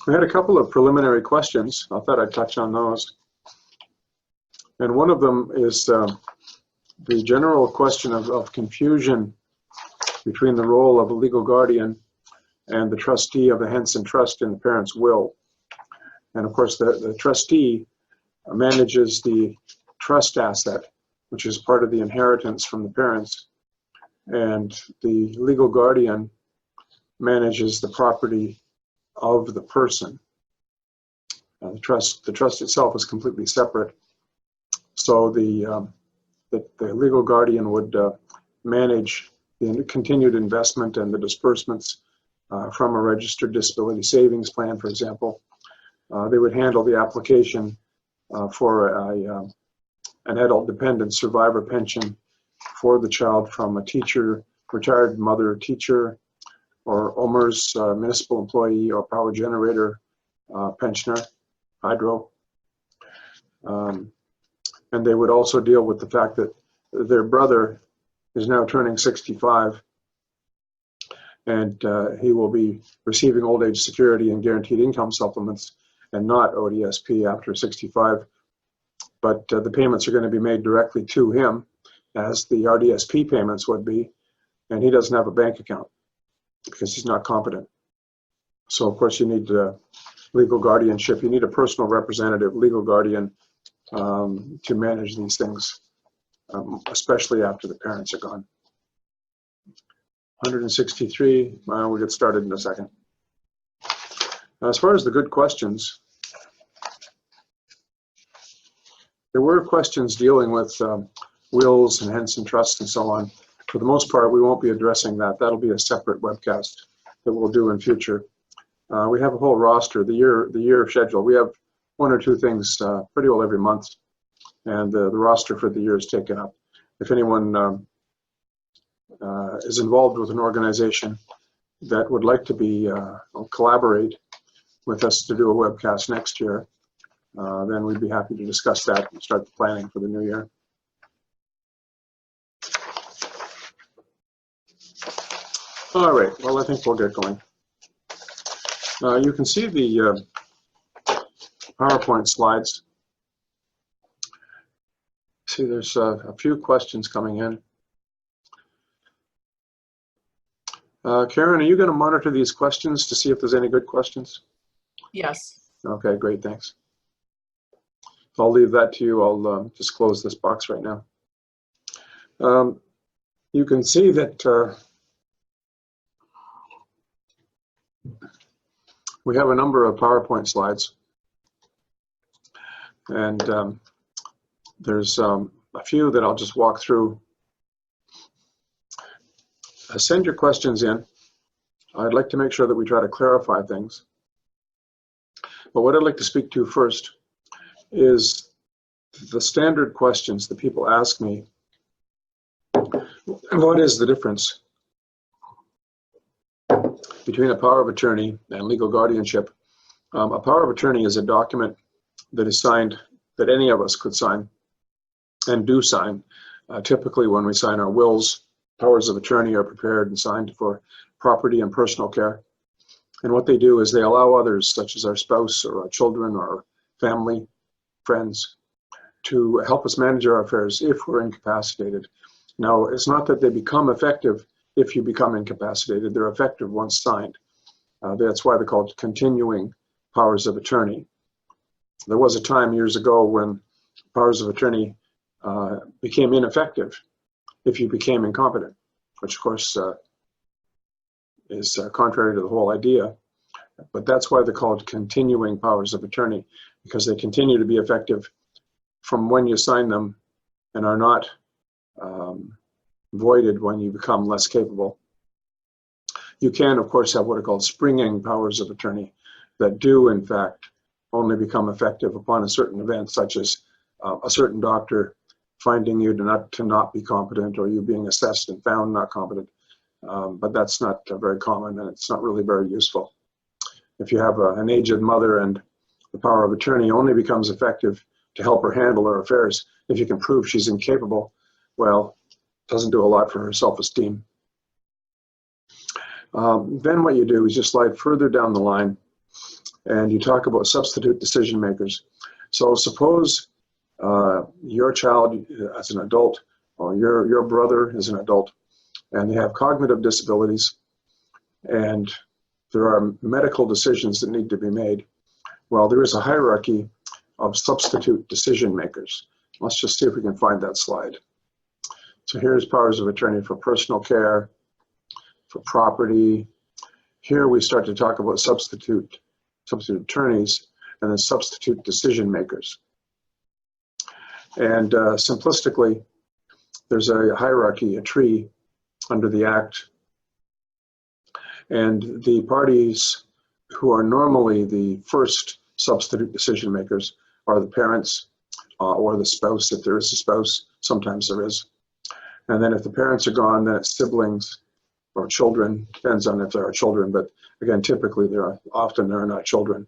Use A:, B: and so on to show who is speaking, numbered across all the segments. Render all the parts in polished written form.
A: We had a couple of preliminary questions. I thought I'd touch on those. And one of them is the general question of confusion between the role of a legal guardian and the trustee of the Henson Trust in the parent's will. And of course, the trustee manages the trust asset, which is part of the inheritance from the parents, and the legal guardian manages the property of the person. The trust itself is completely separate. So the legal guardian would manage the continued investment and the disbursements from a registered disability savings plan, for example. They would handle the application for an adult dependent survivor pension for the child from a teacher, retired mother teacher, or OMERS municipal employee or power generator pensioner, hydro. And they would also deal with the fact that their brother is now turning 65, and he will be receiving old age security and guaranteed income supplements and not ODSP after 65. But the payments are going to be made directly to him, as the RDSP payments would be, and he doesn't have a bank account because he's not competent. So of course you need legal guardianship. You need a personal representative, legal guardian, to manage these things, especially after the parents are gone. 163, we'll get started in a second. As far as the good questions, there were questions dealing with wills and Henson Trust and so on. For the most part, we won't be addressing that. That'll be a separate webcast that we'll do in future. We have a whole roster, the year schedule. We have one or two things pretty well every month, and the roster for the year is taken up. If anyone is involved with an organization that would like to be collaborate with us to do a webcast next year, then we'd be happy to discuss that and start the planning for the new year. All right, well, I think we'll get going. You can see the PowerPoint slides. See, there's a few questions coming in. Karen, are you going to monitor these questions to see if there's any good questions?
B: Yes.
A: Okay, great, thanks. So I'll leave that to you. I'll just close this box right now. You can see that we have a number of PowerPoint slides, and there's a few that I'll just walk through. Send your questions in. I'd like to make sure that we try to clarify things. But what I'd like to speak to first is the standard questions that people ask me. What is the difference between a power of attorney and legal guardianship? A power of attorney is a document that is signed, that any of us could sign and do sign. Typically when we sign our wills, powers of attorney are prepared and signed for property and personal care. And what they do is they allow others, such as our spouse or our children or family, friends, to help us manage our affairs if we're incapacitated. Now, it's not that they become effective if you become incapacitated. They're effective once signed. That's why they're called continuing powers of attorney. There was a time years ago when powers of attorney became ineffective if you became incompetent, which of course is contrary to the whole idea. But that's why they're called continuing powers of attorney, because they continue to be effective from when you sign them and are not voided when you become less capable. You can, of course, have what are called springing powers of attorney that do, in fact, only become effective upon a certain event, such as a certain doctor finding you to not be competent, or you being assessed and found not competent. But that's not very common, and it's not really very useful. If you have an aged mother and the power of attorney only becomes effective to help her handle her affairs if you can prove she's incapable, well, it doesn't do a lot for her self-esteem. Then what you do is you slide further down the line, and you talk about substitute decision makers. So suppose your child as an adult, or your brother is an adult, and they have cognitive disabilities, and there are medical decisions that need to be made. Well, there is a hierarchy of substitute decision makers. Let's just see if we can find that slide. So here's powers of attorney for personal care, for property. Here we start to talk about substitute attorneys, and then substitute decision makers. And simplistically, there's a hierarchy, a tree under the Act. And the parties who are normally the first substitute decision makers are the parents or the spouse, if there is a spouse. Sometimes there is. And then if the parents are gone, then it's siblings or children. Depends on if there are children, but again, typically there are not children.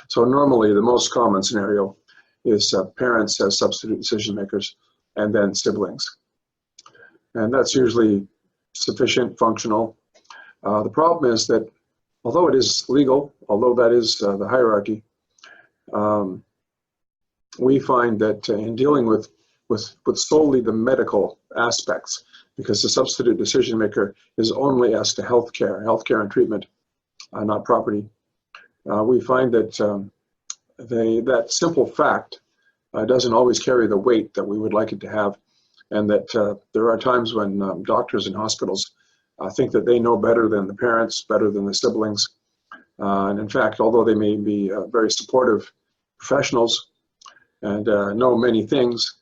A: So normally the most common scenario is parents as substitute decision makers and then siblings. And that's usually sufficient, functional. The problem is that although it is legal, although that is the hierarchy, we find that in dealing with solely the medical aspects, because the substitute decision maker is only as to healthcare and treatment, not property, we find that that simple fact doesn't always carry the weight that we would like it to have, and that there are times when doctors in hospitals think that they know better than the parents, better than the siblings. And in fact, although they may be very supportive professionals and know many things,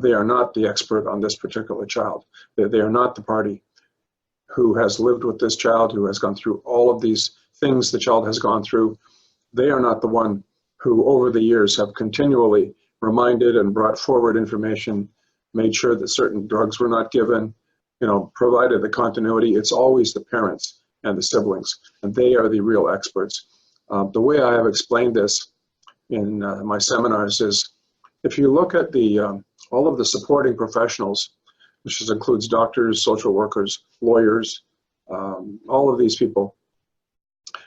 A: they are not the expert on this particular child. They are not the party who has lived with this child, who has gone through all of these things the child has gone through. They are not the one who over the years have continually reminded and brought forward information, made sure that certain drugs were not given, provided the continuity. It's always the parents and the siblings, and they are the real experts. The way I have explained this in my seminars is, if you look at all of the supporting professionals, which includes doctors, social workers, lawyers, all of these people,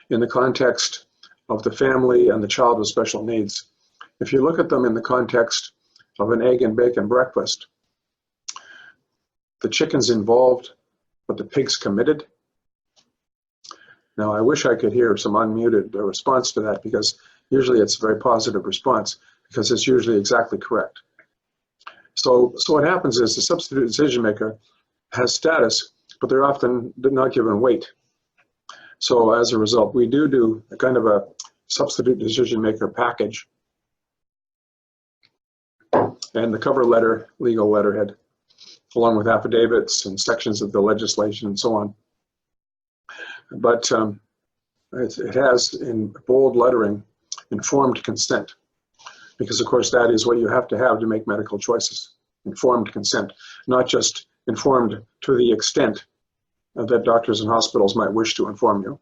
A: in the context of the family and the child with special needs, if you look at them in the context of an egg and bacon breakfast, the chicken's involved, but the pig's committed. Now, I wish I could hear some unmuted response to that, because usually it's a very positive response, because it's usually exactly correct. So what happens is the substitute decision maker has status, but they're often not given weight. So as a result, we do a kind of a substitute decision maker package, and the cover letter, legal letterhead, along with affidavits and sections of the legislation and so on. But it has in bold lettering informed consent, because of course that is what you have to make medical choices. Informed consent, not just informed to the extent that doctors and hospitals might wish to inform you,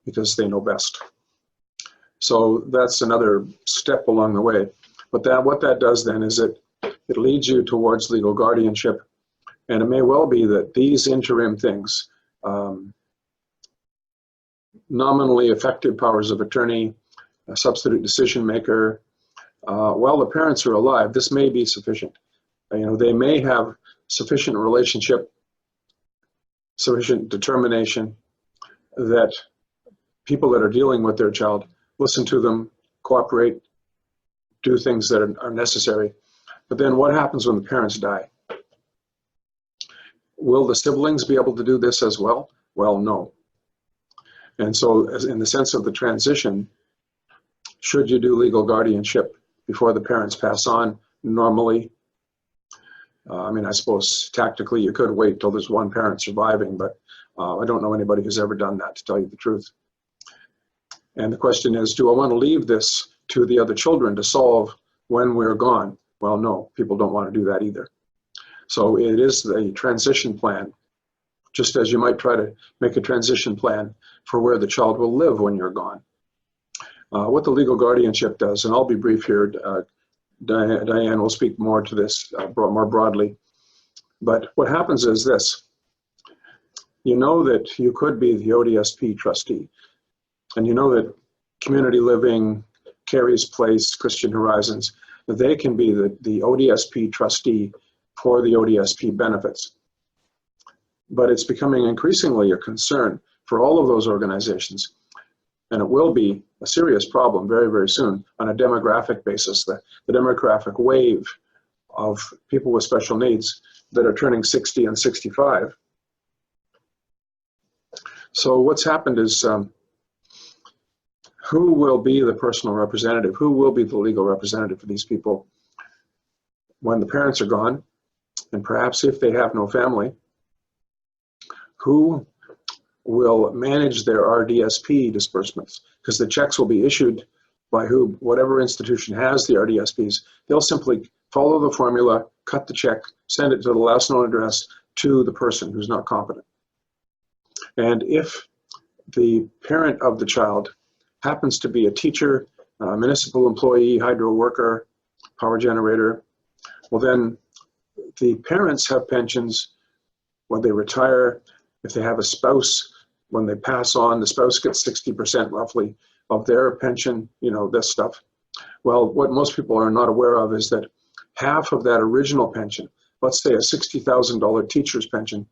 A: because they know best. So that's another step along the way. But what that does then is it leads you towards legal guardianship. And it may well be that these interim things, nominally effective powers of attorney, a substitute decision maker, while the parents are alive, this may be sufficient. They may have sufficient relationship, sufficient determination that people that are dealing with their child listen to them, cooperate, do things that are necessary. But then what happens when the parents die? Will the siblings be able to do this as well? Well, no. And so in the sense of the transition, should you do legal guardianship before the parents pass on? Normally, I suppose tactically you could wait till there's one parent surviving, but I don't know anybody who's ever done that, to tell you the truth. And the question is, do I want to leave this to the other children to solve when we're gone? Well, no, people don't want to do that either. So it is a transition plan, just as you might try to make a transition plan for where the child will live when you're gone. What the legal guardianship does, and I'll be brief here, Dianne will speak more to this more broadly, but what happens is this. You know that you could be the ODSP trustee, and you know that Community Living, Carey's Place, Christian Horizons, they can be the ODSP trustee for the ODSP benefits. But it's becoming increasingly a concern for all of those organizations, and it will be a serious problem very, very soon on a demographic basis. The demographic wave of people with special needs that are turning 60 and 65. So what's happened is, who will be the personal representative? Who will be the legal representative for these people when the parents are gone, and perhaps if they have no family? Who will manage their RDSP disbursements? Because the checks will be issued by whatever institution has the RDSPs. They'll simply follow the formula, cut the check, send it to the last known address to the person who's not competent. And if the parent of the child happens to be a teacher, a municipal employee, hydro worker, power generator, well then the parents have pensions when they retire. If they have a spouse, when they pass on, the spouse gets 60% roughly of their pension, you know, this stuff. Well, what most people are not aware of is that half of that original pension, let's say a $60,000 teacher's pension,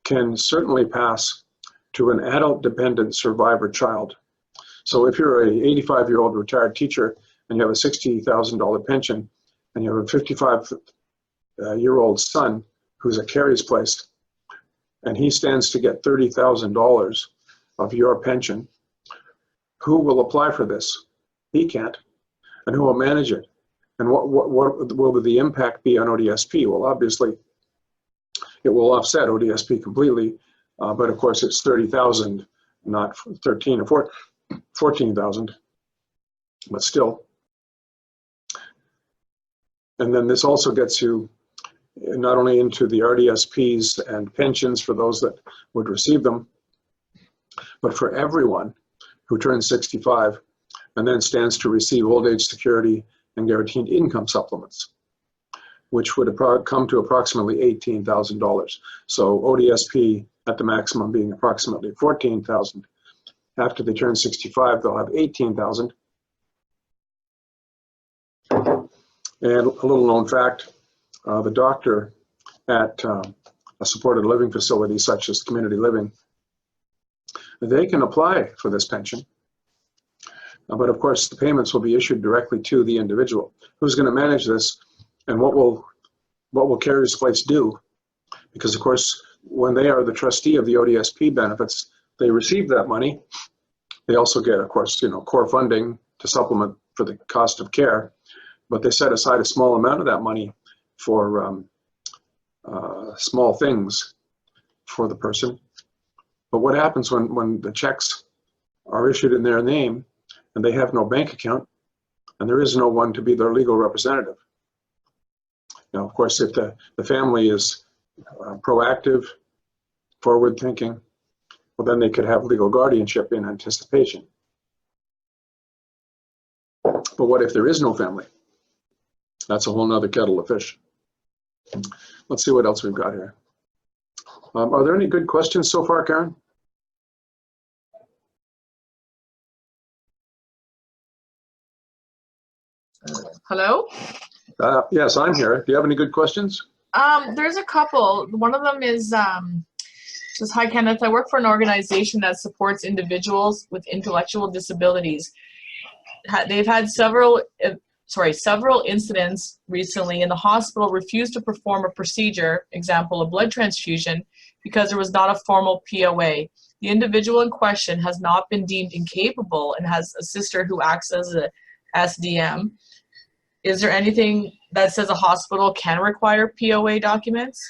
A: can certainly pass to an adult dependent survivor child. So if you're a 85-year-old retired teacher and you have a $60,000 pension and you have a 55-year-old son who's at Carey's Place, and he stands to get $30,000 of your pension, who will apply for this? He can't. And who will manage it? And what will the impact be on ODSP? Well, obviously, it will offset ODSP completely, but of course it's 30,000, not 13 or 14,000, but still. And then this also gets you not only into the RDSPs and pensions for those that would receive them, but for everyone who turns 65 and then stands to receive old age security and guaranteed income supplements, which would come to approximately $18,000. So ODSP at the maximum being approximately $14,000. After they turn 65, they'll have $18,000. And a little known fact, the doctor at a supported living facility such as Community Living, they can apply for this pension. But of course, the payments will be issued directly to the individual. Who's going to manage this, and what will Carey's Place do? Because of course, when they are the trustee of the ODSP benefits, they receive that money. They also get, of course, you know, core funding to supplement for the cost of care, but they set aside a small amount of that money for small things for the person. But what happens when the checks are issued in their name and they have no bank account and there is no one to be their legal representative? Now, of course, if the family is proactive, forward-thinking, well, then they could have legal guardianship in anticipation. But what if there is no family? That's a whole nother kettle of fish. Let's see what else we've got here. Are there any good questions so far, Karen?
B: Hello?
A: Yes, I'm here. Do you have any good questions?
B: There's a couple. One of them is, says, hi, Kenneth. I work for an organization that supports individuals with intellectual disabilities. They've had several incidents recently, and the hospital refused to perform a procedure, example, a blood transfusion, because there was not a formal POA. The individual in question has not been deemed incapable and has a sister who acts as a SDM. Is there anything that says a hospital can require POA documents?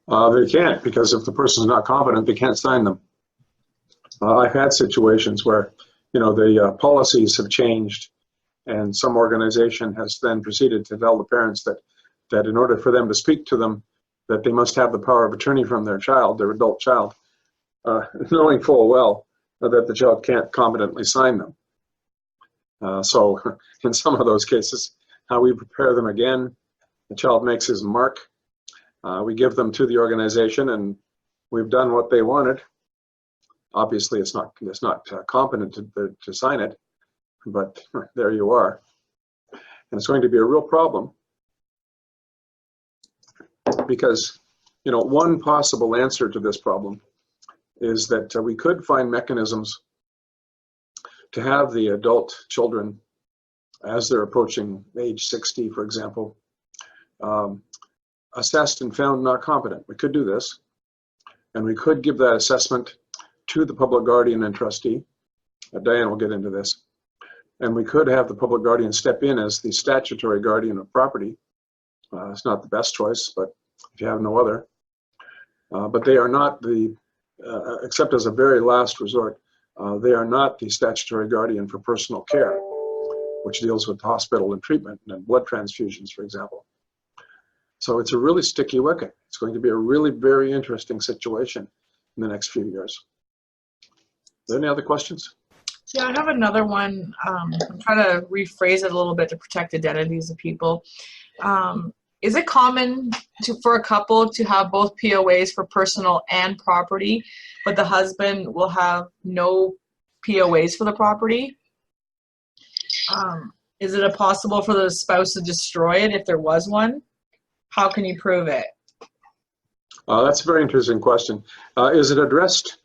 A: They can't, because if the person's not competent, they can't sign them. I've had situations where, you know, the policies have changed, and some organization has then proceeded to tell the parents that in order for them to speak to them, that they must have the power of attorney from their child, their adult child, knowing full well that the child can't competently sign them. So in some of those cases, we prepare them again. The child makes his mark. We give them to the organization, and we've done what they wanted. Obviously, it's not competent to sign it, but there you are. And it's going to be a real problem because, you know, one possible answer to this problem is that we could find mechanisms to have the adult children, as they're approaching age 60, for example, assessed and found not competent. We could do this, and we could give that assessment to the public guardian and trustee. Dianne will get into this. And we could have the public guardian step in as the statutory guardian of property. It's not the best choice, but if you have no other. But they are not the, except as a very last resort, they are not the statutory guardian for personal care, which deals with hospital and treatment and blood transfusions, for example. So it's a really sticky wicket. It's going to be a really very interesting situation in the next few years. Are there any other questions?
B: Yeah, I have another one. I'm trying to rephrase it a little bit to protect identities of people. Is it common for a couple to have both POAs for personal and property, but the husband will have no POAs for the property? Is it possible for the spouse to destroy it if there was one? How can you prove it?
A: That's a very interesting question. Is it addressed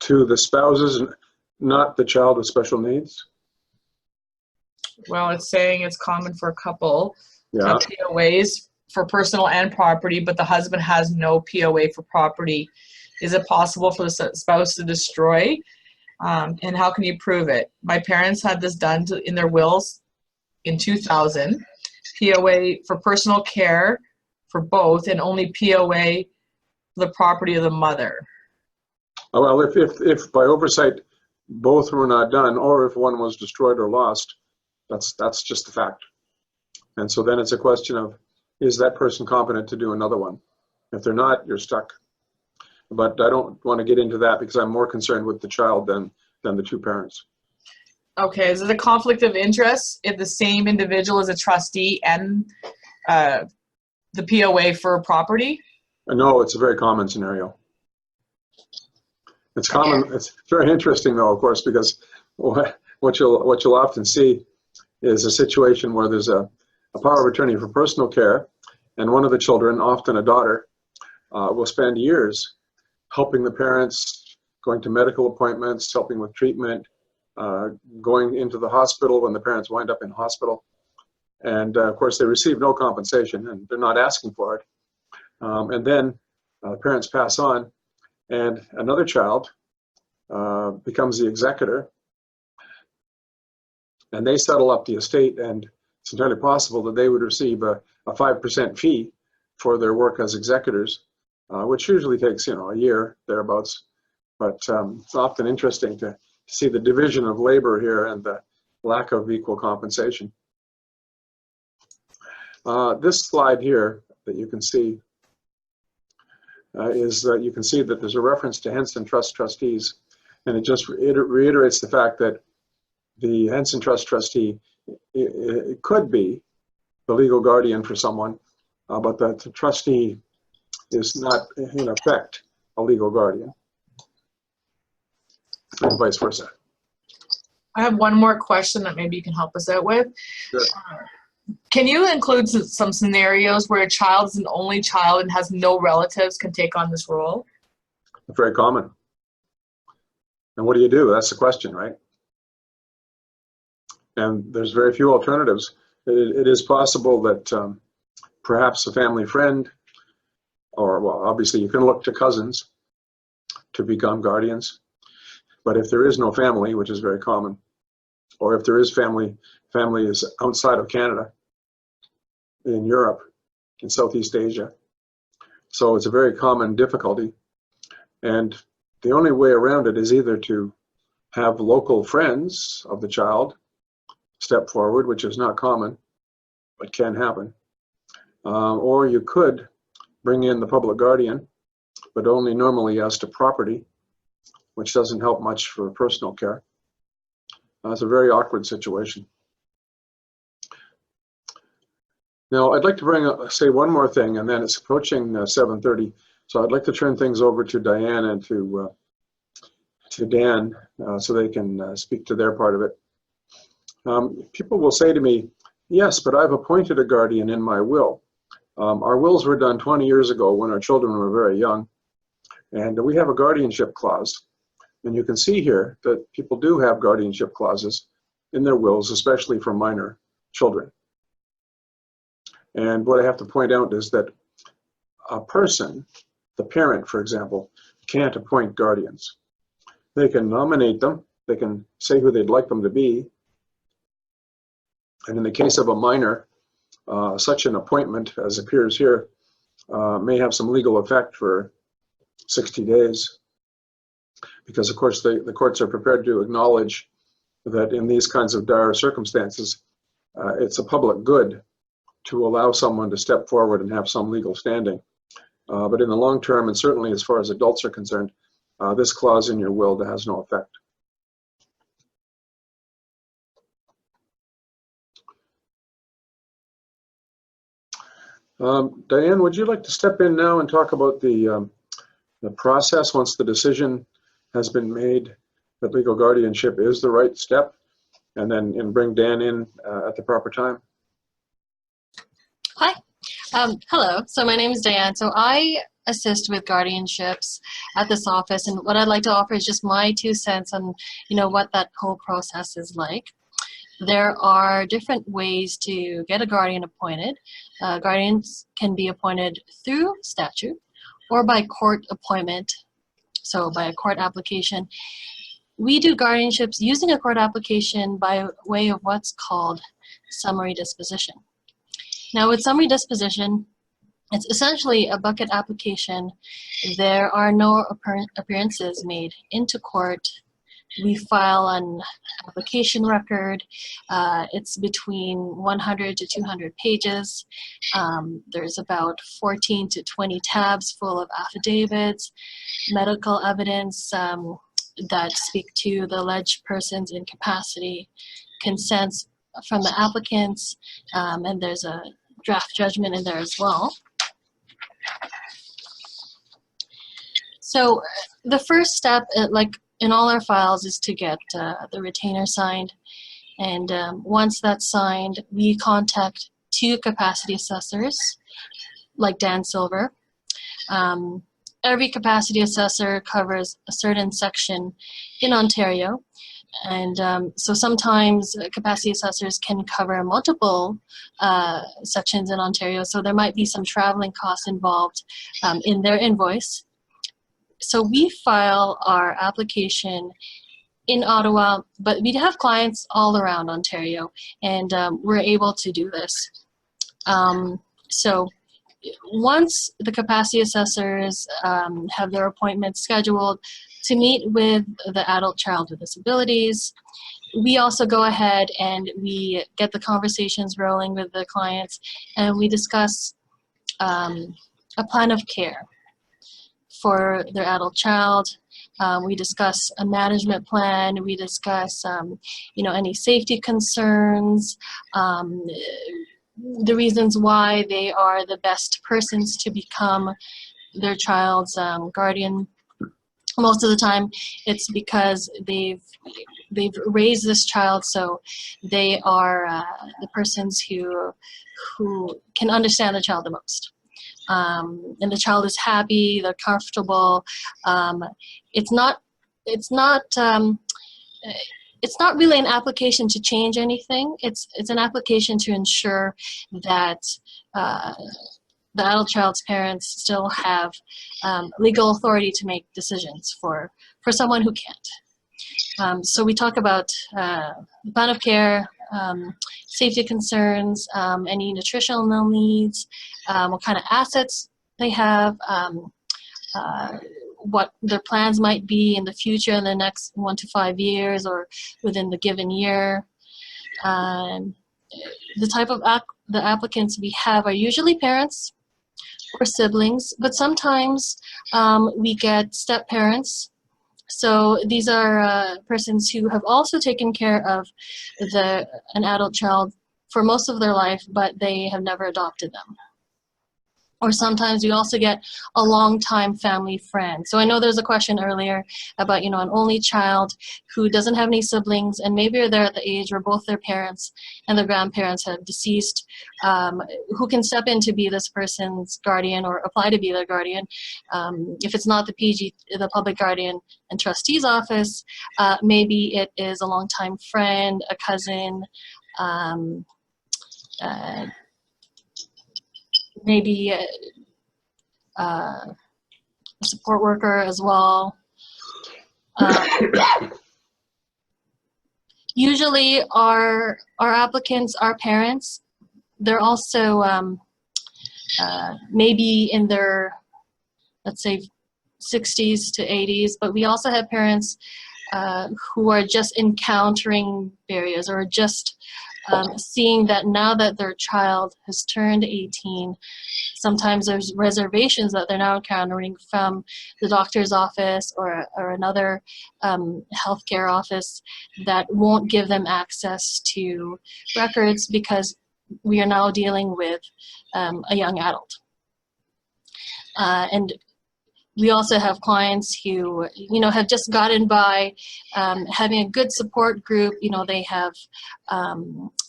A: to the spouses, not the child with special needs?
B: Well, it's saying it's common for a couple to
A: Yeah.
B: have POAs for personal and property, but the husband has no POA for property. Is it possible for the spouse to destroy? And how can you prove it? My parents had this done in their wills in 2000. POA for personal care for both, and only POA for the property of the mother.
A: Well, if by oversight both were not done, or if one was destroyed or lost, that's just the fact. And so then it's a question of, is that person competent to do another one? If they're not, you're stuck. But I don't want to get into that because I'm more concerned with the child than the two parents.
B: Okay, is it a conflict of interest if the same individual is a trustee and the POA for property?
A: No, it's a very common scenario. It's common. Okay. It's very interesting, though, of course, because what you'll often see is a situation where there's a power of attorney for personal care, and one of the children, often a daughter, will spend years helping the parents, going to medical appointments, helping with treatment, going into the hospital when the parents wind up in hospital. And of course, they receive no compensation, and they're not asking for it. And then the parents pass on, and another child becomes the executor, and they settle up the estate, and it's entirely possible that they would receive a 5% fee for their work as executors, which usually takes, you know, a year, thereabouts. But it's often interesting to see the division of labor here and the lack of equal compensation. This slide here that you can see you can see that there's a reference to Henson Trust trustees, and it just reiterates the fact that the Henson Trust trustee it could be the legal guardian for someone, but that the trustee is not, in effect, a legal guardian, and vice versa.
B: I have one more question that maybe you can help us out with.
A: Sure.
B: Can you include some scenarios where a child is an only child and has no relatives can take on this role?
A: Very common. And what do you do? That's the question, right? And there's very few alternatives. It is possible that perhaps a family friend, or well, obviously you can look to cousins to become guardians. But if there is no family, which is very common, or if there is family is outside of Canada, in Europe, in Southeast Asia. So it's a very common difficulty. And the only way around it is either to have local friends of the child step forward, which is not common, but can happen. Or you could bring in the public guardian, but only normally as to property, which doesn't help much for personal care. It's a very awkward situation. Now, I'd like to say one more thing, and then it's approaching 7:30, so I'd like to turn things over to Dianne and to Dan so they can speak to their part of it. People will say to me, yes, but I've appointed a guardian in my will. Our wills were done 20 years ago when our children were very young, and we have a guardianship clause. And you can see here that people do have guardianship clauses in their wills, especially for minor children. And what I have to point out is that a person, the parent, for example, can't appoint guardians. They can nominate them, they can say who they'd like them to be, and in the case of a minor, such an appointment, as appears here, may have some legal effect for 60 days, because of course the courts are prepared to acknowledge that in these kinds of dire circumstances, it's a public good to allow someone to step forward and have some legal standing. But in the long term, and certainly as far as adults are concerned, this clause in your will has no effect. Dianne, would you like to step in now and talk about the process once the decision has been made that legal guardianship is the right step, and then bring Dan in at the proper time?
C: Hi. Hello. So my name is Dianne. So I assist with guardianships at this office, and what I'd like to offer is just my 2 cents on, what that whole process is like. There are different ways to get a guardian appointed. Guardians can be appointed through statute or by court appointment, so by a court application. We do guardianships using a court application by way of what's called summary disposition. Now with summary disposition, it's essentially a bucket application. There are no appearances made into court. We file an application record. It's between 100 to 200 pages. There's about 14 to 20 tabs full of affidavits, medical evidence that speak to the alleged person's incapacity, consents from the applicants, and there's a draft judgment in there as well. So the first step, like in all our files, is to get the retainer signed. And once that's signed, we contact 2 capacity assessors, like Dan Silver. Every capacity assessor covers a certain section in Ontario. And so sometimes capacity assessors can cover multiple sections in Ontario, so there might be some traveling costs involved in their invoice. So we file our application in Ottawa, but we have clients all around Ontario, and we're able to do this. So once the capacity assessors have their appointments scheduled to meet with the adult child with disabilities, we also go ahead and we get the conversations rolling with the clients, and we discuss a plan of care for their adult child. We discuss a management plan. We discuss, any safety concerns, the reasons why they are the best persons to become their child's guardian. Most of the time, it's because they've raised this child, so they are the persons who can understand the child the most. And the child is happy, they're comfortable. It's not really an application to change anything. It's an application to ensure that the adult child's parents still have legal authority to make decisions for someone who can't. So we talk about the plan of care, safety concerns, any nutritional needs, what kind of assets they have, what their plans might be in the future in the next 1 to 5 years or within the given year. The type of the applicants we have are usually parents or siblings, but sometimes we get step parents. So these are persons who have also taken care of an adult child for most of their life, but they have never adopted them. Or sometimes we also get a long-time family friend. So I know there's a question earlier about, an only child who doesn't have any siblings, and maybe they're at the age where both their parents and their grandparents have deceased, who can step in to be this person's guardian or apply to be their guardian. If it's not the Public Guardian and Trustee's Office, maybe it is a long-time friend, a cousin, maybe a support worker as well. Usually our applicants are parents. They're also maybe in their, let's say, 60s to 80s, but we also have parents who are just encountering barriers, or just seeing that now that their child has turned 18, sometimes there's reservations that they're now encountering from the doctor's office or another healthcare office that won't give them access to records because we are now dealing with a young adult. And we also have clients who, have just gotten by having a good support group. They have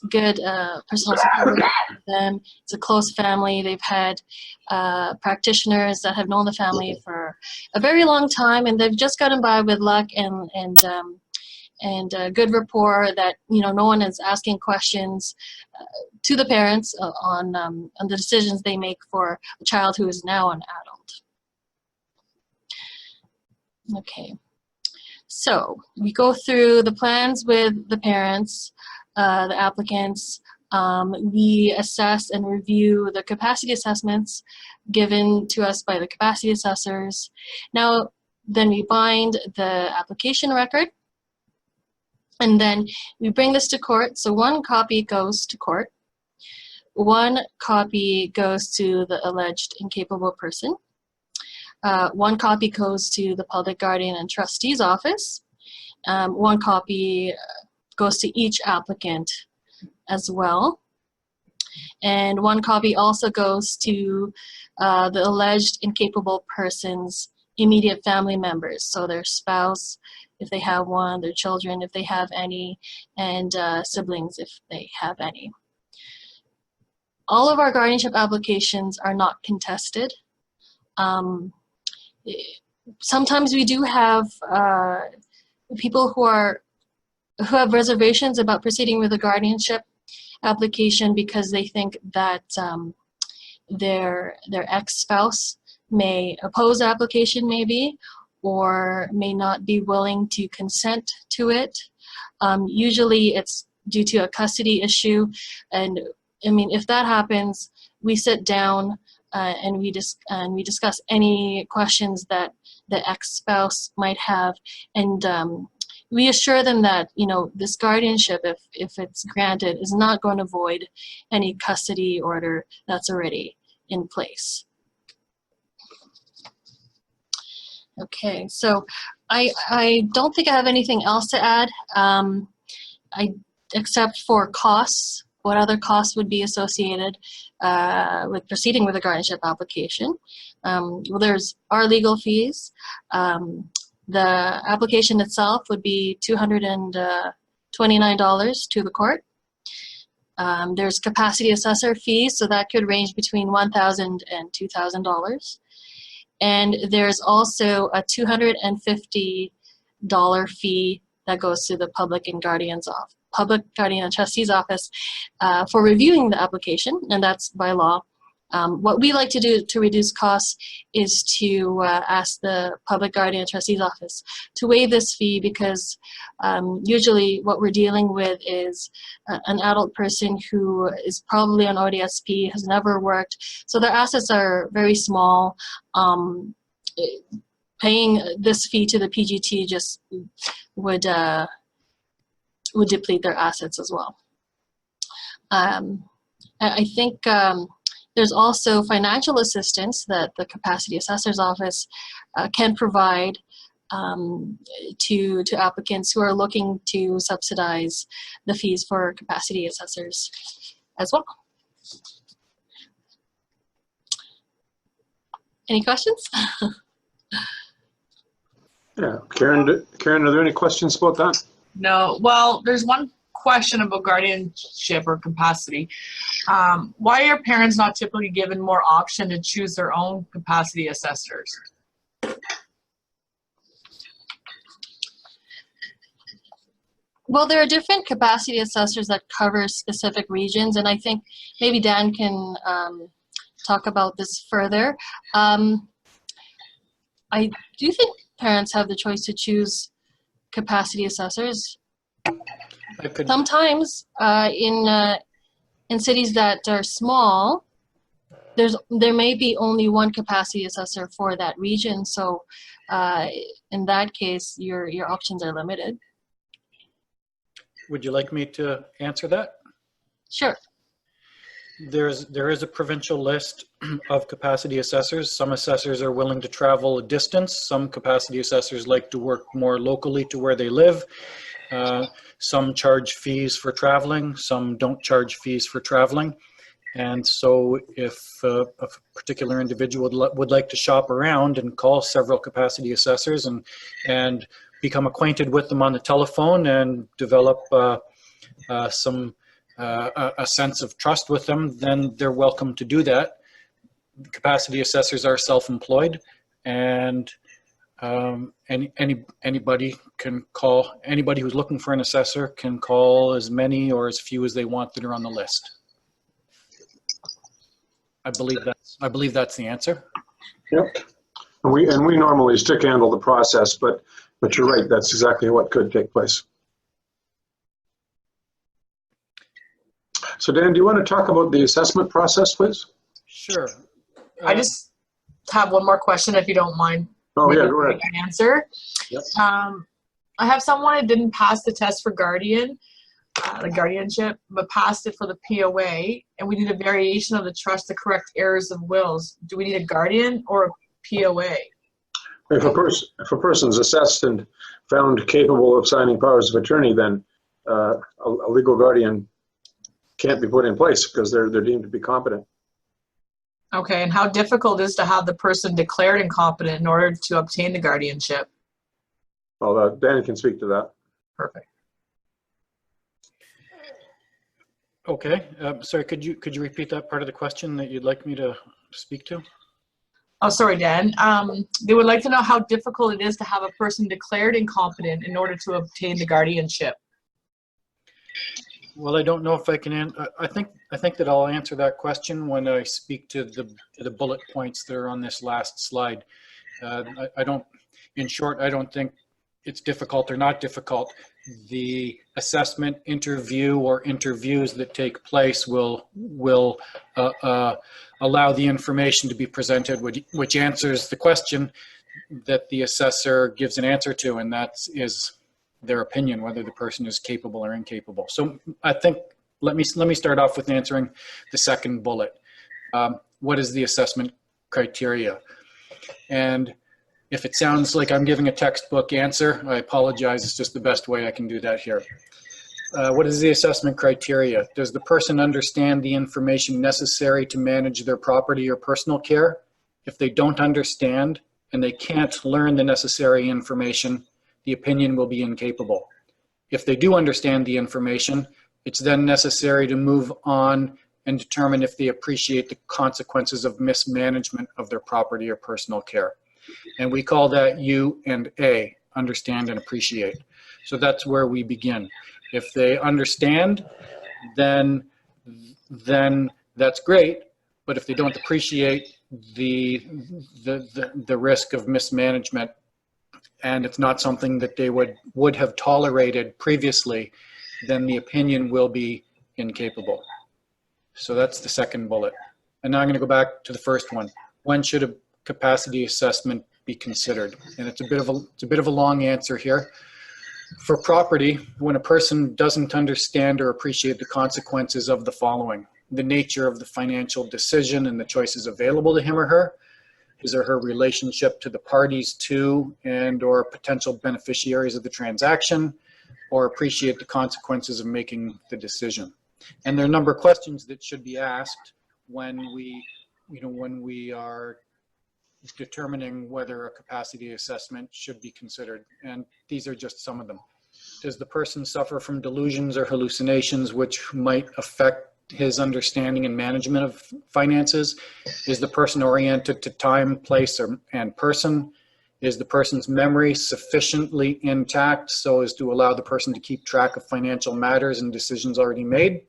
C: good personal support with them. It's a close family. They've had practitioners that have known the family for a very long time, and they've just gotten by with luck and good rapport that, no one is asking questions to the parents on the decisions they make for a child who is now an adult. Okay, so we go through the plans with the parents, the applicants. We assess and review the capacity assessments given to us by the capacity assessors. Now, then we bind the application record, and then we bring this to court. So one copy goes to court. One copy goes to the alleged incapable person. One copy goes to the Public Guardian and Trustee's Office. One copy goes to each applicant as well. And one copy also goes to the alleged incapable person's immediate family members, so their spouse, if they have one, their children, if they have any, and siblings, if they have any. All of our guardianship applications are not contested. Sometimes we do have people who have reservations about proceeding with a guardianship application because they think that their ex-spouse may oppose the application, maybe, or may not be willing to consent to it. Usually it's due to a custody issue, and I mean, if that happens, we sit down and we discuss any questions that the ex-spouse might have, and we assure them that, this guardianship, if it's granted, is not going to void any custody order that's already in place. Okay, so I don't think I have anything else to add, except for costs. What other costs would be associated with proceeding with a guardianship application? Well, there's our legal fees. The application itself would be $229 to the court. There's capacity assessor fees, so that could range between $1,000 and $2,000. And there's also a $250 fee that goes to the Public Guardian and Trustee's Office for reviewing the application, and that's by law. What we like to do to reduce costs is to ask the Public Guardian and Trustee's Office to waive this fee, because usually what we're dealing with is an adult person who is probably on ODSP, has never worked, so their assets are very small. Paying this fee to the PGT just would deplete their assets as well. I think there's also financial assistance that the Capacity Assessor's Office can provide to applicants who are looking to subsidize the fees for capacity assessors as well. Any questions?
A: Yeah, Karen, are there any questions about that?
B: No. Well, there's one question about guardianship or capacity. Why are parents not typically given more option to choose their own capacity assessors?
C: Well, there are different capacity assessors that cover specific regions, and I think maybe Dan can talk about this further. I do think parents have the choice to choose capacity assessors. Sometimes in cities that are small, there may be only one capacity assessor for that region. So in that case, your options are limited.
D: Would you like me to answer that?
C: Sure.
D: There is a provincial list of capacity assessors. Some assessors are willing to travel a distance. Some capacity assessors like to work more locally to where they live. Some charge fees for traveling. Some don't charge fees for traveling. And so if a particular individual would like to shop around and call several capacity assessors and become acquainted with them on the telephone and develop a sense of trust with them, then they're welcome to do that. Capacity assessors are self-employed, and anybody can call. Anybody who's looking for an assessor can call as many or as few as they want that are on the list. I believe that's the answer.
A: Yep. And we normally stick handle the process, but you're right. That's exactly what could take place. So Dan, do you want to talk about the assessment process, please?
D: Sure.
B: I just have one more question, if you don't mind.
A: Oh yeah, go ahead.
B: An answer.
A: Yep.
B: I have someone who didn't pass the test for guardianship, but passed it for the POA, and we need a variation of the trust to correct errors of wills. Do we need a guardian or a POA?
A: If a person's assessed and found capable of signing powers of attorney, then a legal guardian can't be put in place because they're deemed to be competent.
B: Okay, and how difficult is to have the person declared incompetent in order to obtain the guardianship?
A: Well, Dan can speak to that.
B: Perfect.
D: Okay. Sorry, could you repeat that part of the question that you'd like me to speak to?
B: Oh, sorry, Dan. They would like to know how difficult it is to have a person declared incompetent in order to obtain the guardianship.
D: Well, I don't know if I can. I think that I'll answer that question when I speak to the bullet points that are on this last slide. I don't. In short, I don't think it's difficult or not difficult. The assessment interview or interviews that take place will allow the information to be presented, which answers the question that the assessor gives an answer to, and that is their opinion, whether the person is capable or incapable. So I think, let me start off with answering the second bullet. What is the assessment criteria? And if it sounds like I'm giving a textbook answer, I apologize. It's just the best way I can do that here. What is the assessment criteria? Does the person understand the information necessary to manage their property or personal care? If they don't understand and they can't learn the necessary information, the opinion will be incapable. If they do understand the information, it's then necessary to move on and determine if they appreciate the consequences of mismanagement of their property or personal care. And we call that U and A, understand and appreciate. So that's where we begin. If they understand, then that's great. But if they don't appreciate the risk of mismanagement, and it's not something that they would have tolerated previously, then the opinion will be incapable. So that's the second bullet. And now I'm going to go back to the first one. When should a capacity assessment be considered? And it's a bit of a long answer here. For property, when a person doesn't understand or appreciate the consequences of the following: the nature of the financial decision and the choices available to him or her, his or her relationship to the parties to and or potential beneficiaries of the transaction, or appreciate the consequences of making the decision. And there are a number of questions that should be asked when we are determining whether a capacity assessment should be considered. And these are just some of them. Does the person suffer from delusions or hallucinations which might affect his understanding and management of finances? Is the person oriented to time, place, and person? Is the person's memory sufficiently intact so as to allow the person to keep track of financial matters and decisions already made?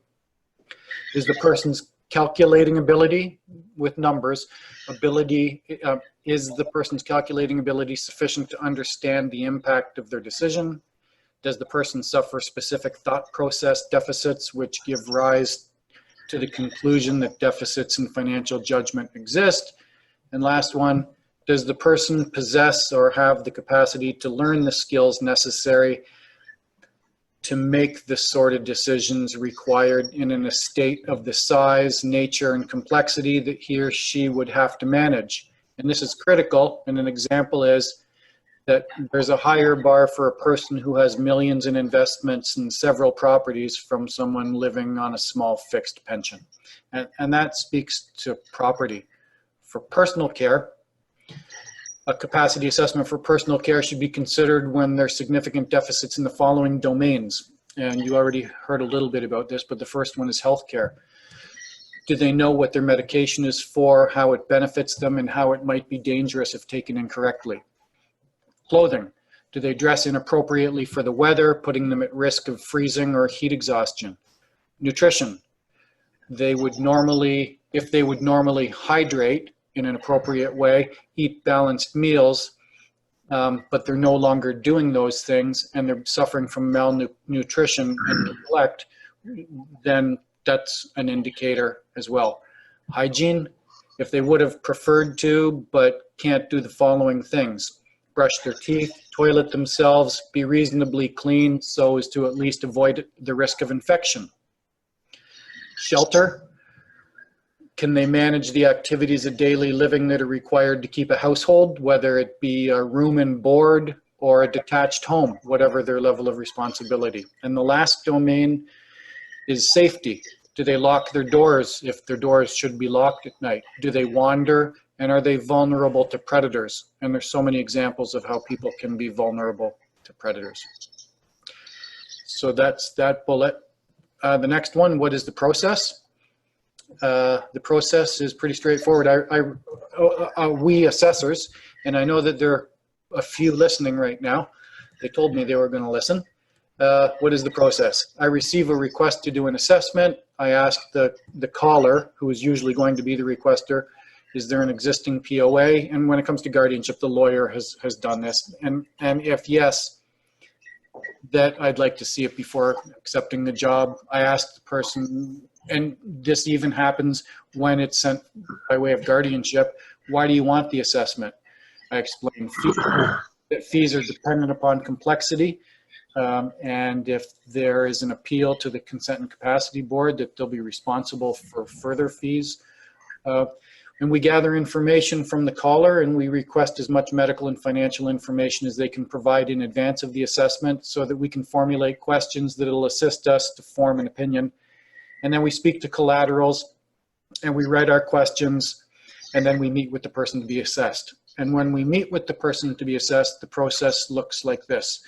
D: Is the person's calculating ability with numbers, is the person's calculating ability sufficient to understand the impact of their decision? Does the person suffer specific thought process deficits which give rise to the conclusion that deficits in financial judgment exist? And last one, does the person possess or have the capacity to learn the skills necessary to make the sort of decisions required in an estate of the size, nature, and complexity that he or she would have to manage? And this is critical, and an example is that there's a higher bar for a person who has millions in investments and several properties from someone living on a small fixed pension. And that speaks to property. For personal care, a capacity assessment for personal care should be considered when there's significant deficits in the following domains. And you already heard a little bit about this, but the first one is healthcare. Do they know what their medication is for, how it benefits them, and how it might be dangerous if taken incorrectly? Clothing. Do they dress inappropriately for the weather, putting them at risk of freezing or heat exhaustion? Nutrition. If they would normally hydrate in an appropriate way, eat balanced meals, but they're no longer doing those things and they're suffering from malnutrition and neglect, then that's an indicator as well. Hygiene. If they would have preferred to but can't do the following things: brush their teeth, toilet themselves, be reasonably clean so as to at least avoid the risk of infection. Shelter. Can they manage the activities of daily living that are required to keep a household, whether it be a room and board or a detached home, whatever their level of responsibility? And the last domain is safety. Do they lock their doors if their doors should be locked at night? Do they wander? And are they vulnerable to predators? And there's so many examples of how people can be vulnerable to predators. So that's that bullet. The next one, what is the process? The process is pretty straightforward. We assessors, and I know that there are a few listening right now. They told me they were going to listen. What is the process? I receive a request to do an assessment. I ask the caller, who is usually going to be the requester, is there an existing POA? And when it comes to guardianship, the lawyer has done this. And if yes, that I'd like to see it before accepting the job. I ask the person, and this even happens when it's sent by way of guardianship, why do you want the assessment? I explain that fees are dependent upon complexity. And if there is an appeal to the Consent and Capacity Board, that they'll be responsible for further fees. And we gather information from the caller, and we request as much medical and financial information as they can provide in advance of the assessment so that we can formulate questions that will assist us to form an opinion. And then we speak to collaterals, and we write our questions, and then we meet with the person to be assessed. And when we meet with the person to be assessed, the process looks like this.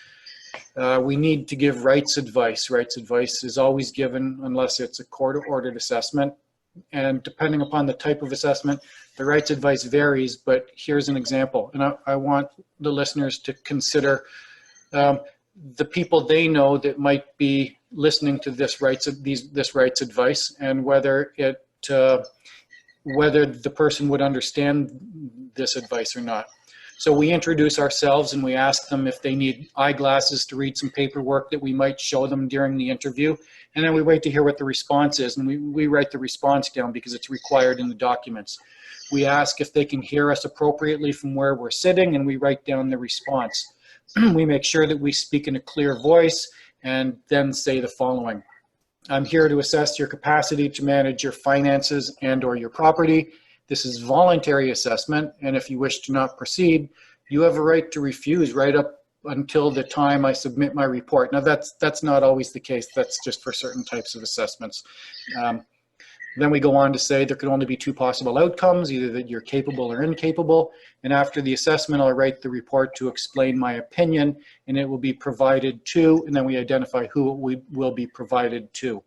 D: We need to give rights advice. Rights advice is always given unless it's a court-ordered assessment. And depending upon the type of assessment, the rights advice varies, but here's an example. And I want the listeners to consider the people they know that might be listening to this rights advice, and whether the person would understand this advice or not. So we introduce ourselves and we ask them if they need eyeglasses to read some paperwork that we might show them during the interview. And then we wait to hear what the response is, and we write the response down because it's required in the documents. We ask if they can hear us appropriately from where we're sitting, and we write down the response. We make sure that we speak in a clear voice and then say the following. I'm here to assess your capacity to manage your finances and/or your property. This is voluntary assessment, and if you wish to not proceed, you have a right to refuse right up until the time I submit my report. Now that's not always the case. That's just for certain types of assessments. Then we go on to say there could only be two possible outcomes, either that you're capable or incapable. And after the assessment, I'll write the report to explain my opinion, and it will be provided to, and then we identify who it will be provided to.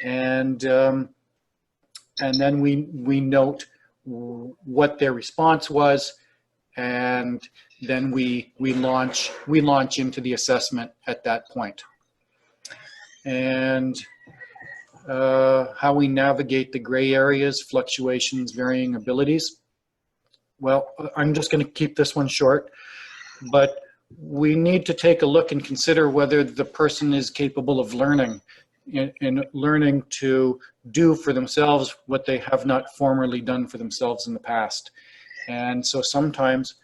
D: And then we note what their response was, and then we launch into the assessment at that point. And how we navigate the gray areas, fluctuations, varying abilities. Well, I'm just going to keep this one short, but we need to take a look and consider whether the person is capable of learning and learning to do for themselves what they have not formerly done for themselves in the past. And so sometimes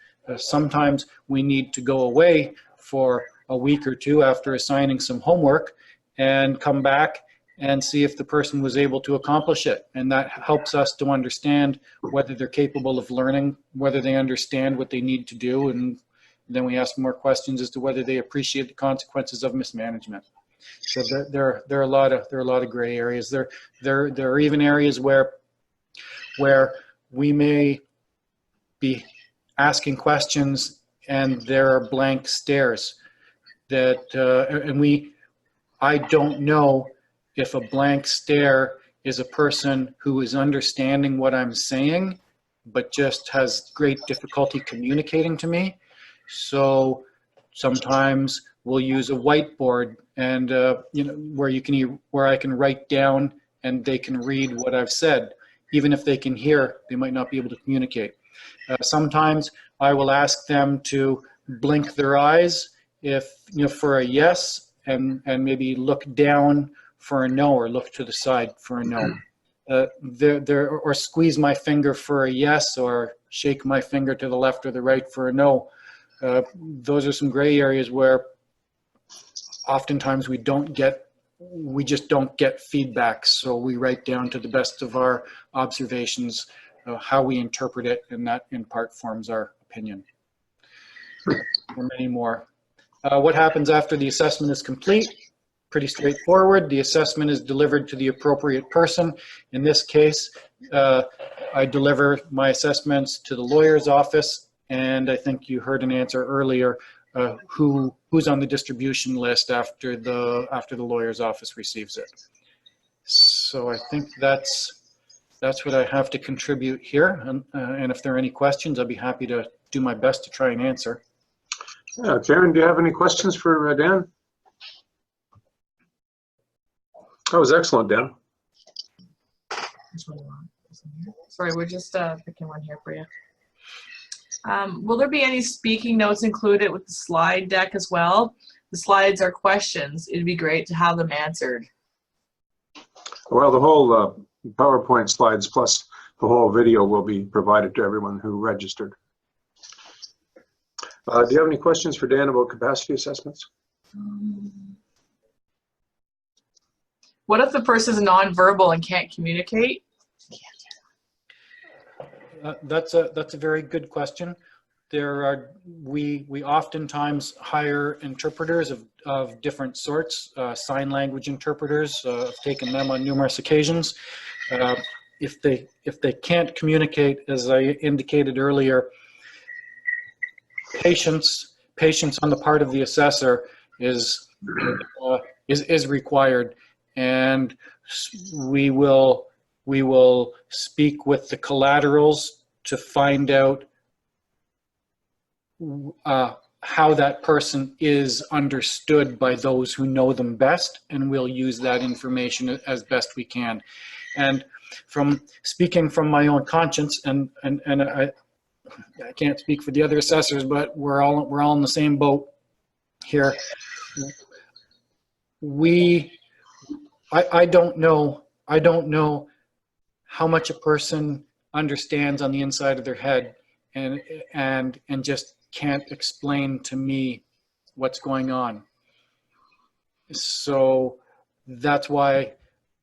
D: we need to go away for a week or two after assigning some homework and come back and see if the person was able to accomplish it. And that helps us to understand whether they're capable of learning, whether they understand what they need to do, and then we ask more questions as to whether they appreciate the consequences of mismanagement. So there are a lot of gray areas. There are even areas where we may be asking questions and there are blank stares that I don't know if a blank stare is a person who is understanding what I'm saying, but just has great difficulty communicating to me. So sometimes we'll use a whiteboard and where I can write down and they can read what I've said. Even if they can hear, they might not be able to communicate. Sometimes I will ask them to blink their eyes for a yes, and maybe look down for a no, or look to the side for a no. Or squeeze my finger for a yes, or shake my finger to the left or the right for a no. Those are some gray areas where oftentimes we just don't get feedback. So we write down to the best of our observations how we interpret it, and that in part forms our opinion. There are many more. What happens after the assessment is complete? Pretty straightforward. The assessment is delivered to the appropriate person. In this case, I deliver my assessments to the lawyer's office, and I think you heard an answer earlier, who's on the distribution list after the lawyer's office receives it. So I think that's what I have to contribute here, and if there are any questions, I'll be happy to do my best to try and answer.
A: Yeah, Karen, do you have any questions for Dan? That was excellent, Dan.
B: Sorry, we're just picking one here for you. Will there be any speaking notes included with the slide deck as well? The slides are questions. It'd be great to have them answered.
A: Well, the whole PowerPoint slides plus the whole video will be provided to everyone who registered. Do you have any questions for Dan about capacity assessments?
B: What if the person is nonverbal and can't communicate?
D: That's a very good question. We oftentimes hire interpreters of different sorts, sign language interpreters. I've taken them on numerous occasions. If they can't communicate, as I indicated earlier, patience on the part of the assessor is required, and we will speak with the collaterals to find out how that person is understood by those who know them best, and we'll use that information as best we can. And from speaking from my own conscience, and I can't speak for the other assessors, but we're all in the same boat here. I don't know how much a person understands on the inside of their head and just can't explain to me what's going on. So that's why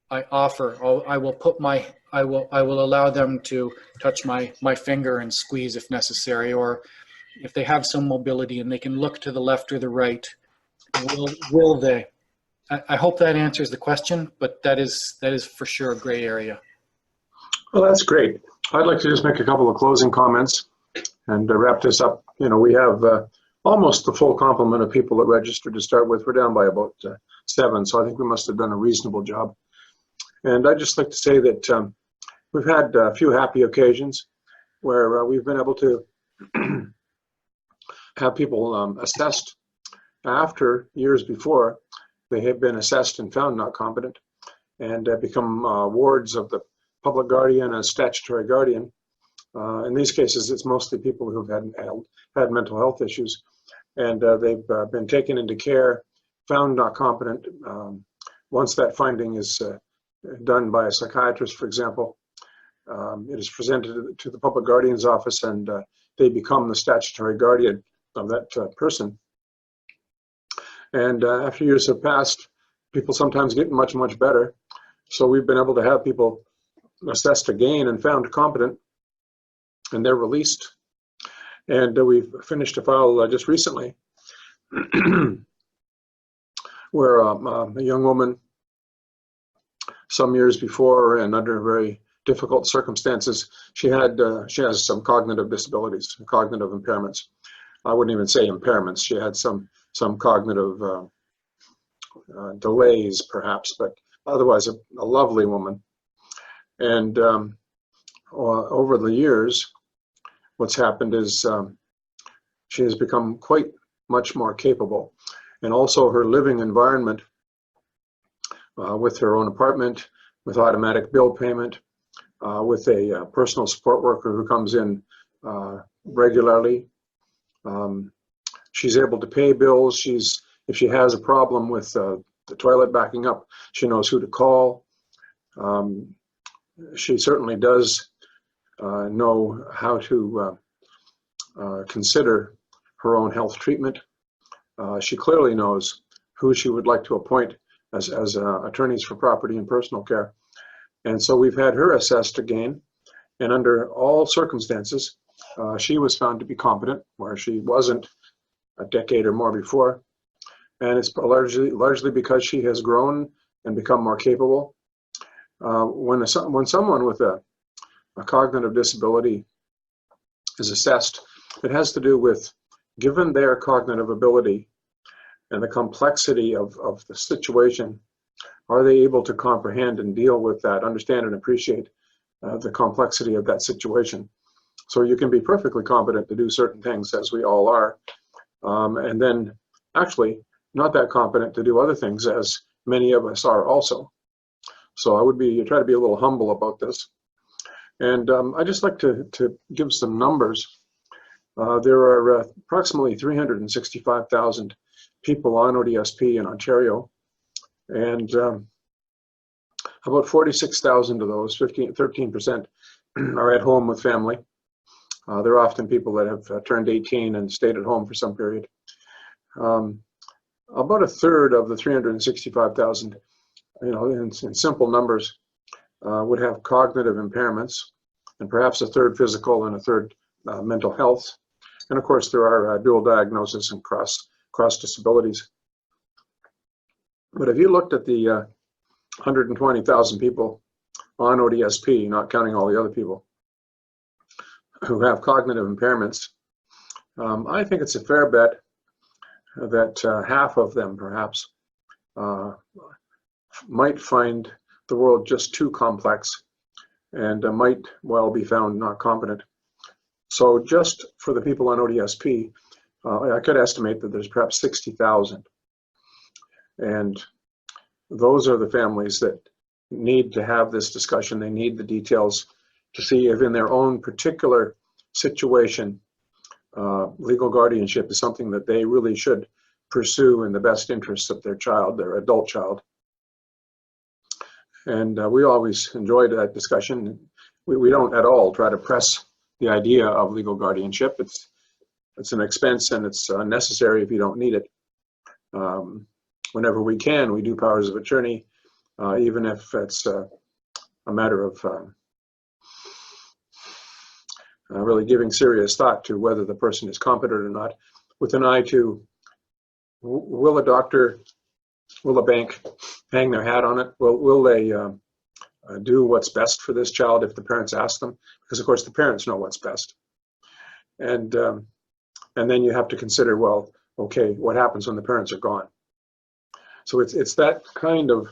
D: I offer. I will allow them to touch my finger and squeeze if necessary, or if they have some mobility and they can look to the left or the right, will they? I hope that answers the question, but that is for sure a gray area.
A: Well, that's great. I'd like to just make a couple of closing comments and wrap this up. You know, we have almost the full complement of people that registered to start with. We're down by about 7, so I think we must have done a reasonable job. And I'd just like to say that we've had a few happy occasions where we've been able to have people assessed after years before they have been assessed and found not competent, and become wards of the public guardian and statutory guardian. In these cases, it's mostly people who've had mental health issues, and they've been taken into care, found not competent. Once that finding is done by a psychiatrist, for example, it is presented to the public guardian's office, and they become the statutory guardian of that person. And after years have passed, people sometimes get much, much better. So we've been able to have people assessed again and found competent, and they're released. And we've finished a file just recently where a young woman, some years before and under very difficult circumstances, she has some cognitive disabilities, cognitive impairments. I wouldn't even say impairments. She had some cognitive delays, perhaps, but otherwise a lovely woman. And over the years, what's happened is she has become quite much more capable, and also her living environment with her own apartment, with automatic bill payment, with a personal support worker who comes in regularly. She's able to pay bills. If she has a problem with the toilet backing up, she knows who to call. She certainly does know how to consider her own health treatment. She clearly knows who she would like to appoint as attorneys for property and personal care. And so we've had her assessed again, and under all circumstances, she was found to be competent, where she wasn't a decade or more before. And it's largely because she has grown and become more capable. When someone with a cognitive disability is assessed, it has to do with, given their cognitive ability and the complexity of the situation, are they able to comprehend and deal with that, understand and appreciate the complexity of that situation? So you can be perfectly competent to do certain things, as we all are, and then actually not that competent to do other things, as many of us are also. So I would try to be a little humble about this. And I'd just like to give some numbers. There are approximately 365,000 people on ODSP in Ontario, and about 46,000 of those, 13%, are at home with family. They're often people that have turned 18 and stayed at home for some period. About a third of the 365,000, in simple numbers, would have cognitive impairments, and perhaps a third physical and a third mental health. And of course, there are dual diagnosis and cross disabilities. But if you looked at the 120,000 people on ODSP, not counting all the other people who have cognitive impairments, I think it's a fair bet that half of them perhaps might find the world just too complex and might well be found not competent. So just for the people on ODSP, I could estimate that there's perhaps 60,000. And those are the families that need to have this discussion. They need the details to see if in their own particular situation, legal guardianship is something that they really should pursue in the best interests of their child, their adult child. And we always enjoyed that discussion. We don't at all try to press the idea of legal guardianship. It's an expense and it's unnecessary if you don't need it. Whenever we can, we do powers of attorney, even if it's a matter of really giving serious thought to whether the person is competent or not, with an eye to, will a doctor, will a bank hang their hat on it? Will they do what's best for this child if the parents ask them, because of course the parents know what's best. And then you have to consider, well, okay, what happens when the parents are gone? So it's that kind of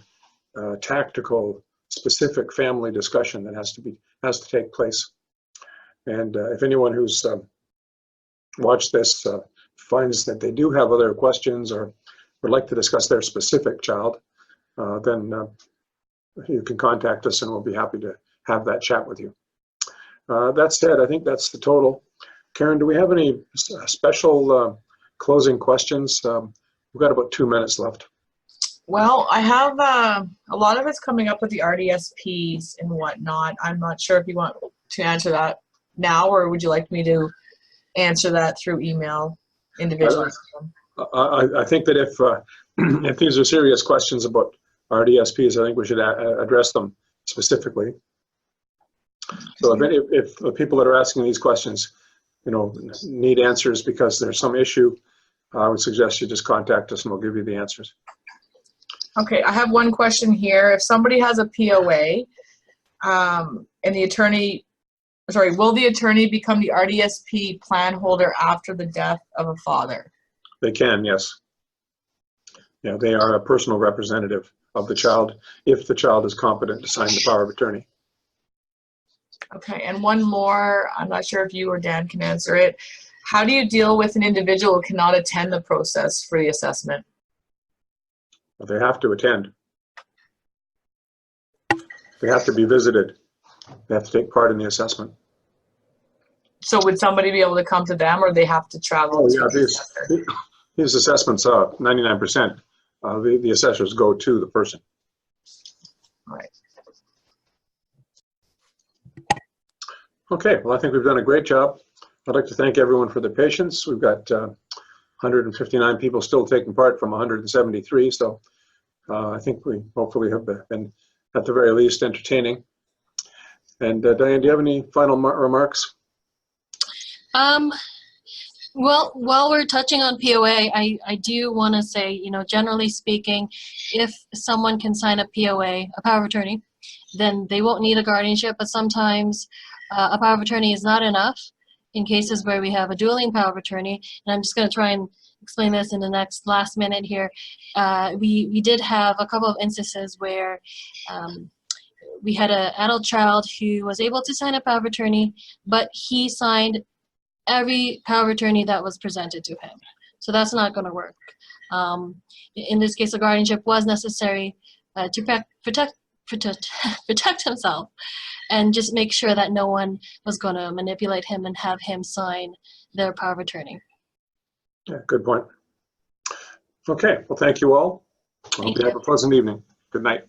A: tactical, specific family discussion that has to take place. And if anyone who's watched this finds that they do have other questions or would like to discuss their specific child, then you can contact us and we'll be happy to have that chat with you. That said, I think that's the total. Karen, do we have any special closing questions? We've got about 2 minutes left.
B: Well, I have a lot of it's coming up with the RDSPs and whatnot. I'm not sure if you want to answer that now, or would you like me to answer that through email individually?
A: I think that if these are serious questions about RDSPs, I think we should address them specifically. So if the people that are asking these questions, need answers because there's some issue, I would suggest you just contact us and we'll give you the answers.
B: Okay, I have one question here. If somebody has a POA and the attorney, will the attorney become the RDSP plan holder after the death of a father?
A: They can, yes. Yeah, they are a personal representative of the child if the child is competent to sign the power of attorney.
B: Okay, and one more. I'm not sure if you or Dan can answer it. How do you deal with an individual who cannot attend the process for the assessment?
A: Well, they have to attend. They have to be visited. They have to take part in the assessment.
B: So would somebody be able to come to them, or they have to travel?
A: Oh, yeah, these assessments, 99%, the assessors go to the person.
B: All right.
A: Okay, well, I think we've done a great job. I'd like to thank everyone for their patience. We've got 159 people still taking part from 173, so I think we hopefully have been, at the very least, entertaining. And Dianne, do you have any final remarks?
C: Well, while we're touching on POA, I do want to say, generally speaking, if someone can sign a POA, a power of attorney, then they won't need a guardianship, but sometimes a power of attorney is not enough in cases where we have a dueling power of attorney. And I'm just going to try and explain this in the last minute here. We did have a couple of instances where we had an adult child who was able to sign a power of attorney, but he signed every power of attorney that was presented to him. So that's not going to work. In this case, a guardianship was necessary to protect himself and just make sure that no one was going to manipulate him and have him sign their power of attorney.
A: Yeah, good point. Okay, well, thank you all. I hope you have a pleasant evening. Good night.